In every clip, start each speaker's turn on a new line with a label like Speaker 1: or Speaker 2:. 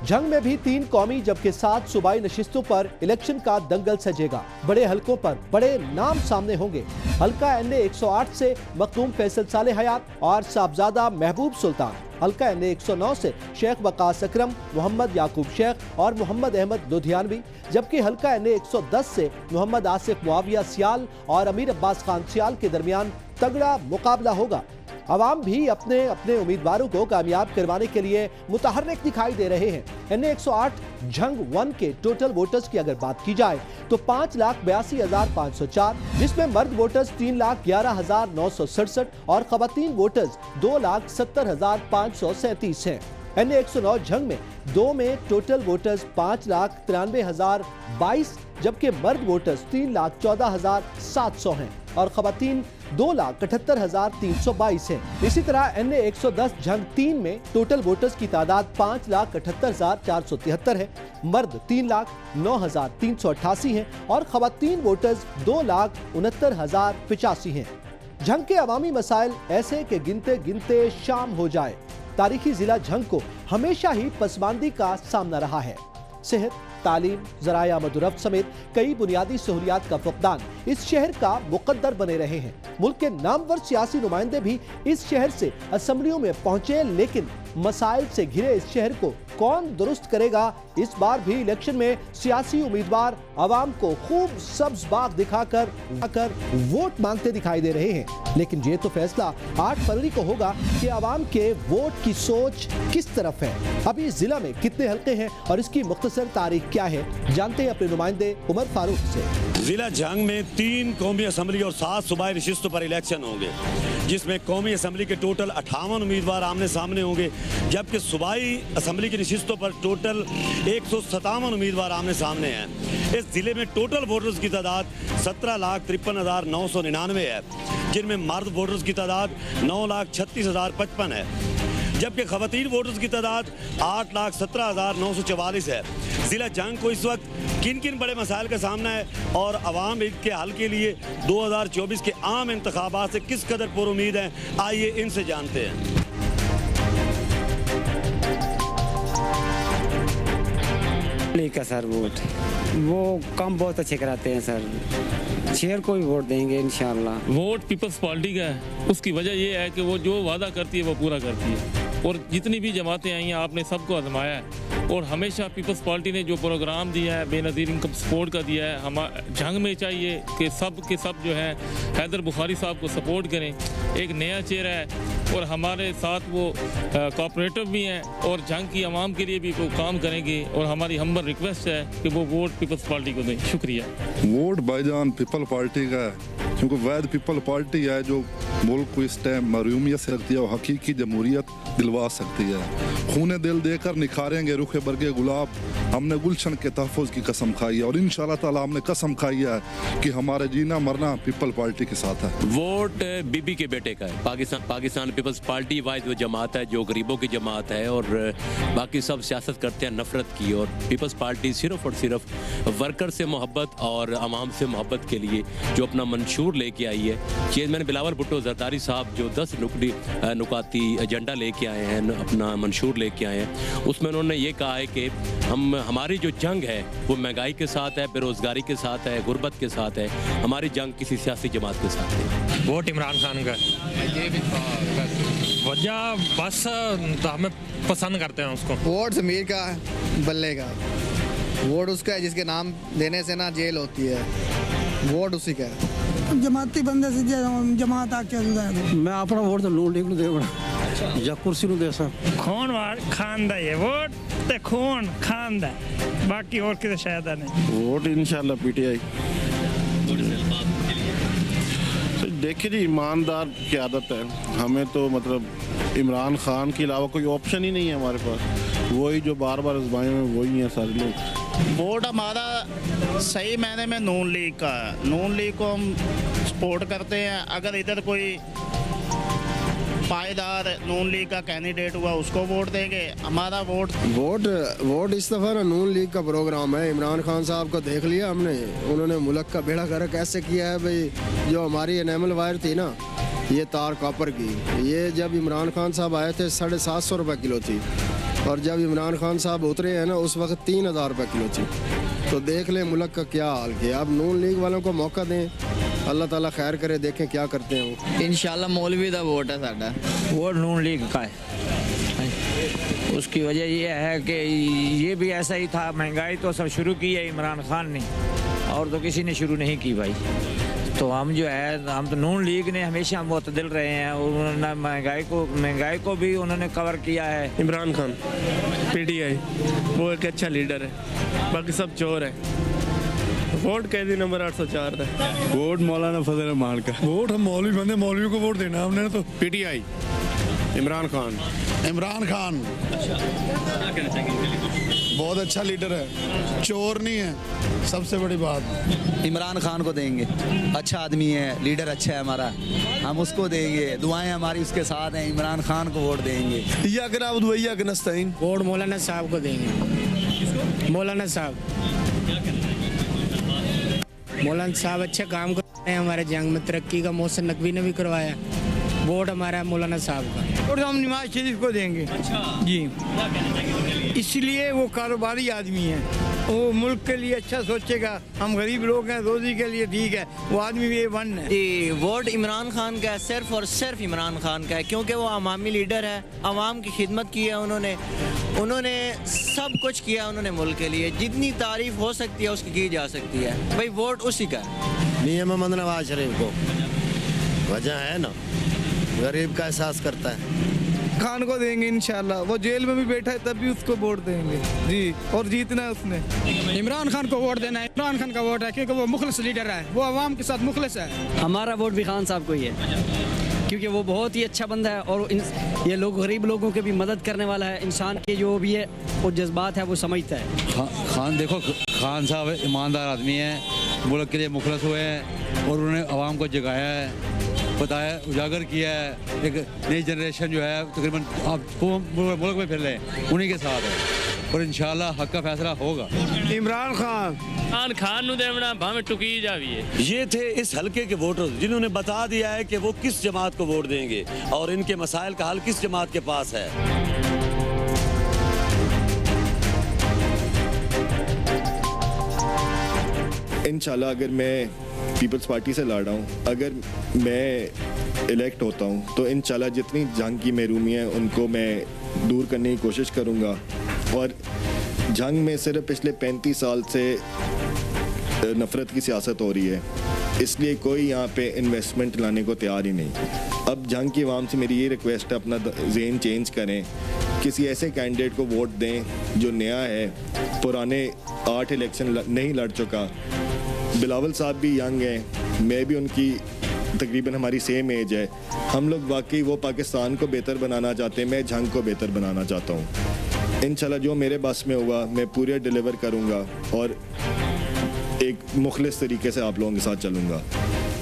Speaker 1: जंग में भी 3 कौमी जबकि 7 सूबाई नशिस्तों पर इलेक्शन का दंगल सजेगा। बड़े हलकों पर बड़े नाम सामने होंगे। हल्का NA 108 से मखदूम फैसल सालेह हयात और साहबजादा महबूब सुल्तान, हल्का NA 109 से शेख वकास अकरम, मोहम्मद याकूब शेख और मोहम्मद अहमद लुधियानवी, जबकि हल्का NA 110 से मोहम्मद आसिफ मुआविया सियाल और अमीर अब्बास खान सियाल के दरमियान तगड़ा मुकाबला होगा। अवाम भी अपने अपने उम्मीदवारों को कामयाब करवाने के लिए मुतहर्रिक दिखाई दे रहे हैं। NA 108 जंग 1 के टोटल वोटर्स की अगर बात की जाए तो 5,82,504, जिसमें मर्द वोटर्स 3,11,967 और खवातीन वोटर्स 2,70,537 हैं। NA 109 जंग में 2 में टोटल वोटर्स 5,93,022, जबकि मर्द वोटर्स 3,14,700 हैं और खवातीन 2,78,322 हैं। इसी तरह NA 110 जंग 3 में टोटल वोटर्स की तादाद 5,78,473 है, मर्द 3,09,388 हैं और खवातीन वोटर्स 2,69,085 हैं। जंग के अवामी मसाइल ऐसे कि गिनते गिनते शाम हो जाए। तारीखी जिला जंग को हमेशा ही पसमानदी का सामना रहा है। सेहत, तालीम, ज़राए आमद-ओ-रफ्त समेत कई बुनियादी सहूलियात का फुकदान इस शहर का मुकद्दर बने रहे हैं। मुल्क के नामवर सियासी नुमाइंदे भी इस शहर से असम्बलियों में पहुंचे, लेकिन मसाइल से घिरे इस शहर को कौन दुरुस्त करेगा? इस बार भी इलेक्शन में सियासी उम्मीदवार आवाम को खूब सब्ज बाग दिखाकर वोट मांगते दिखाई दे रहे हैं, लेकिन ये तो फैसला 8 फरवरी को होगा कि आवाम के वोट की सोच किस तरफ है। अभी जिला में कितने हल्के हैं और इसकी मुख्तसर तारीख क्या है, जानते हैं अपने नुमाइंदे उमर फारूक से।
Speaker 2: जिला जंग में 3 कौमी असम्बली और 7 सूबाई नशिस्तों पर इलेक्शन होंगे, जिसमें कौमी असम्बली के टोटल 58 उम्मीदवार आमने सामने होंगे, जबकि सूबाई असम्बली की नशिस्तों पर टोटल 157 उम्मीदवार आमने सामने हैं। इस जिले में टोटल वोटर्स की तादाद 17,53,999 है, जिनमें मर्द वोटर्स की तादाद 9,36,055 है, जबकि खवातीन वोटर्स की तादाद 8,17,944 है। जिला जंग को इस वक्त किन किन बड़े मसाइल का सामना है और अवाम के हल के लिए 2024 के आम इंतखाबात से किस कदर पुरुमीद हैं, आइए इनसे जानते हैं।
Speaker 3: लीग का सर वोट वो काम बहुत अच्छे कराते हैं सर, शेर को भी वोट देंगे इंशाल्लाह।
Speaker 4: वोट पीपल्स पार्टी का है, उसकी वजह ये है कि वो जो वादा करती है वो पूरा करती है, और जितनी भी जमातें आई हैं आपने सबको आजमाया है, और हमेशा पीपल्स पार्टी ने जो प्रोग्राम दिया है बेनज़ीर इनकम सपोर्ट का दिया है। हम जंग में चाहिए कि सब के सब जो है हैदर बुखारी साहब को सपोर्ट करें, एक नया चेहरा है और हमारे साथ वो कोऑपरेटिव भी हैं और जंग की आवाम के लिए भी वो काम करेंगे, और हमारी हम्बल रिक्वेस्ट है कि वो वोट पीपल्स पार्टी को दें। शुक्रिया।
Speaker 5: वोट भाईजान पीपल पार्टी का है, क्योंकि वैद पीपल पार्टी है जो मुल्क को इस टाइम महरूमियत से रखती है और हकीकी जमहूरियत दिलवा सकती है। खूने दिल देकर निखारेंगे रुखे बरगे गुलाब, हमने गुलशन के तहफ़्फ़ुज़ की कसम खाई है और इंशाअल्लाह ताला हमने कसम खाई है कि हमारे जीना मरना पीपल पार्टी के साथ है।
Speaker 6: वोट बीबी के बेटे का है। पाकिस्तान पीपल्स पार्टी वाइज वो जमात है जो गरीबों की जमात है, और बाकी सब सियासत करते हैं नफरत की, और पीपल्स पार्टी सिर्फ और सिर्फ वर्कर से मोहब्बत और आवाम से मोहब्बत के लिए जो अपना मंशूर लेके आई है। चेयरमैन बिलावल भुट्टो जरदारी साहब जो 10 नुकाती एजेंडा लेके आए हैं, अपना मंशूर लेके आए हैं, उसमें उन्होंने ये कहा है कि हमारी जो जंग है वो महंगाई के साथ है, बेरोजगारी के साथ है, गुर्बत के साथ है, हमारी जंग किसी सियासी जमात के साथ है।
Speaker 7: वोट इमरान खान का, वजह बस तो हमें पसंद करते हैं उसको।
Speaker 8: वोट ज़मीर का बल्ले का, वोट उसका है जिसके नाम देने से ना जेल होती है, वोट उसी का है।
Speaker 9: जमाती बंदे से जमात आके
Speaker 10: मैं अपना वोट तो नून लीग ਨੂੰ ਦੇਵਣਾ ਜਾਂ ਕੁਰਸੀ ਨੂੰ ਦੇ ਸਾਂ।
Speaker 11: खून खान दा है वोट ते खून खान दा, बाकी और किसी शायद नहीं।
Speaker 12: वोट इंशाल्लाह पीटीआई। देखिए जी, ईमानदार की आदत है, हमें तो मतलब इमरान खान के अलावा कोई ऑप्शन ही नहीं है हमारे पास, वही जो बार बार आजमाए हुए वही हैं सारे लोग।
Speaker 13: वोट हमारा सही मायने में नून लीग का है, नून लीग को हम सपोर्ट करते हैं। अगर इधर कोई पायदार नून लीग का कैंडिडेट हुआ उसको वोट देंगे। हमारा वोट
Speaker 14: इस दफ़ा ना नून लीग का प्रोग्राम है। इमरान खान साहब को देख लिया हमने, उन्होंने मुल्क का बेड़ा गर्क ऐसे किया है भाई, जो हमारी एनेमल वायर थी ना, ये तार कॉपर की, ये जब इमरान खान साहब आए थे 750 रुपये किलो थी, और जब इमरान खान साहब उतरे हैं ना उस वक्त 3,000 रुपये किलो थी। तो देख लें मुल्क का क्या हाल किया। अब नून लीग वालों को मौका दें, अल्लाह ताला खैर करे, देखें क्या करते हैं वो।
Speaker 15: इंशाल्लाह मौलवी का वोट है साडा।
Speaker 3: वोट नून लीग का है। उसकी वजह ये है कि ये भी ऐसा ही था, महंगाई तो सब शुरू की है इमरान खान ने, और तो किसी ने शुरू नहीं की भाई। तो हम जो है, हम तो नून लीग ने हमेशा मुतदिल रहे हैं, और उन्होंने महंगाई को भी उन्होंने कवर किया है।
Speaker 16: इमरान खान PTI वो एक अच्छा लीडर है, बाकी सब चोर है। वोट कैदी नंबर 804 है।
Speaker 17: वोट मौलाना फजल रहमान का। वोट हम मौलवी बंदे, मौलवियों को वोट देना हमने तो।
Speaker 12: PTI इमरान खान।
Speaker 18: इमरान खान बहुत अच्छा लीडर है, चोर नहीं है, सबसे बड़ी बात।
Speaker 19: इमरान खान को देंगे, अच्छा आदमी है, लीडर अच्छा है हमारा, हम उसको देंगे, दुआएं हमारी उसके साथ हैं, इमरान खान को वोट देंगे।
Speaker 3: वोट मौलाना साहब को देंगे। मौलाना साहब अच्छे काम कर रहे हैं, हमारे जंग में तरक्की का मोहसिन नकवी ने भी करवाया। वोट हमारा मौलाना साहब का।
Speaker 20: वोट हम नवाज शरीफ को देंगे जी, इसलिए वो कारोबारी आदमी है, वो मुल्क के लिए अच्छा सोचेगा। हम गरीब लोग हैं, रोजी के लिए ठीक है, वो आदमी भी वन है।
Speaker 15: वोट इमरान खान का है, सिर्फ और सिर्फ इमरान खान का है, क्योंकि वो अवामी लीडर है, अवाम की खिदमत की है उन्होंने सब कुछ किया उन्होंने मुल्क के लिए, जितनी तारीफ हो सकती है उसकी की जा सकती है। भाई वोट उसी का है।
Speaker 14: मियां मोहम्मद नवाज शरीफ को। वजह है ना, गरीब का एहसास करता है।
Speaker 20: खान को देंगे इंशाल्लाह, वो जेल में भी बैठा है तब भी उसको वोट देंगे जी, और जीतना है उसने।
Speaker 9: इमरान खान को वोट देना है, इमरान खान का वोट है क्योंकि वो मुखलिस लीडर है, वो आवाम के साथ मुखलिस है।
Speaker 10: हमारा वोट भी खान साहब को ही है, क्योंकि वो बहुत ही अच्छा बंदा है, और ये लोग गरीब लोगों की भी मदद करने वाला है, इंसान के जो भी है वो जज्बात है वो समझता है।
Speaker 17: खान देखो, खान साहब ईमानदार आदमी है, मुल्क के लिए मुखलस हुए हैं, और उन्होंने आवाम को जगाया है, बताया, उजागर किया है। एक नई जनरेशन जो है तकरीबन आप मुल्क में फिर लें, उन्हीं के साथ है, और इंशाल्लाह हक का फैसला होगा।
Speaker 20: इमरान खान
Speaker 4: नु देवना भावे टुकी जाविए।
Speaker 2: ये थे इस हलके के वोटर जिन्होंने बता दिया है कि वो किस जमात को वोट देंगे और इनके मसाइल का हल किस जमात के पास है।
Speaker 21: इंशाल्लाह अगर मैं पीपल्स पार्टी से लड़ रहा हूँ, अगर मैं इलेक्ट होता हूँ तो इंशाल्लाह जितनी जंग की महरूमी है उनको मैं दूर करने की कोशिश करूँगा। और जंग में सिर्फ पिछले 35 साल से नफ़रत की सियासत हो रही है, इसलिए कोई यहाँ पे इन्वेस्टमेंट लाने को तैयार ही नहीं। अब जंग की आवाम से मेरी ये रिक्वेस्ट है, अपना ज़हन चेंज करें, किसी ऐसे कैंडिडेट को वोट दें जो नया है, पुराने 8 इलेक्शन नहीं लड़ चुका। बिलावल साहब भी यंग हैं, मैं भी उनकी तकरीबन हमारी सेम एज है। हम लोग वाकई वो पाकिस्तान को बेहतर बनाना चाहते हैं, मैं जंग को बेहतर बनाना चाहता हूँ। इंशाल्लाह जो मेरे बस में हुआ मैं पूरे डिलीवर करूँगा और एक मुखलिस तरीके से आप लोगों के साथ चलूँगा।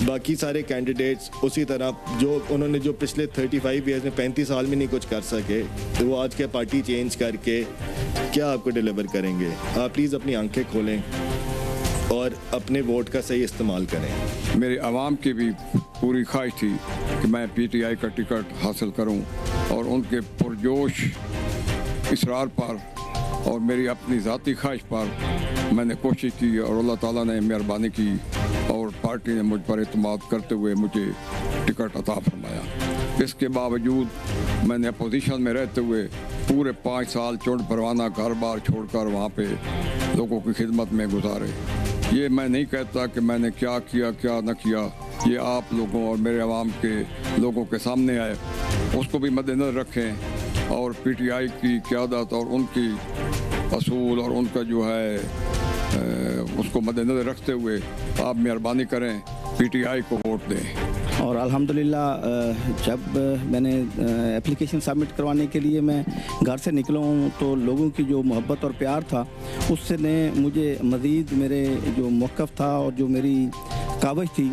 Speaker 21: बाकी सारे कैंडिडेट्स उसी तरह जो उन्होंने जो पिछले 35 ईयर्स में 35 साल में नहीं कुछ कर सके, तो वो आज के पार्टी चेंज करके क्या आपको डिलीवर करेंगे। आप प्लीज़ अपनी आंखें खोलें और अपने वोट का सही इस्तेमाल करें।
Speaker 22: मेरी आवाम की भी पूरी ख्वाहिश थी कि मैं PTI का टिकट हासिल करूं, और उनके पुरजोश इसरार पर और मेरी अपनी ज़ाती ख्वाहिश पर मैंने कोशिश की, और अल्लाह ताला ने मेहरबानी की और पार्टी ने मुझ पर एतमाद करते हुए मुझे टिकट अता फरमाया। इसके बावजूद मैंने अपोजिशन में रहते हुए पूरे 5 साल चुन परवाना घर बार छोड़कर वहाँ पे लोगों की खिदमत में गुजारे। ये मैं नहीं कहता कि मैंने क्या किया क्या न किया, ये आप लोगों और मेरे आवाम के लोगों के सामने आए, उसको भी मद्देनजर रखें, और PTI की क़यादत और उनकी असूल और उनका जो है उसको मद्देनजर रखते हुए आप मेहरबानी करें, PTI को वोट दें।
Speaker 10: और अल्हम्दुलिल्लाह जब मैंने एप्लीकेशन सबमिट करवाने के लिए मैं घर से निकला हूँ, तो लोगों की जो मोहब्बत और प्यार था उससे ने मुझे मज़ीद मेरे जो मौक़िफ़ था और जो मेरी काबिज थी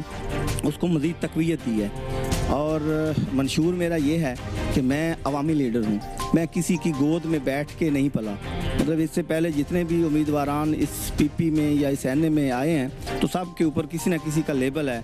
Speaker 10: उसको मज़ीद तक़वियत दी है। और मंशूर मेरा ये है कि मैं अवामी लीडर हूँ, मैं किसी की गोद में बैठ के नहीं पला। मतलब इससे पहले जितने भी उम्मीदवारान इस PP में या इस NA में आए हैं, तो सब के ऊपर किसी न किसी का लेबल है,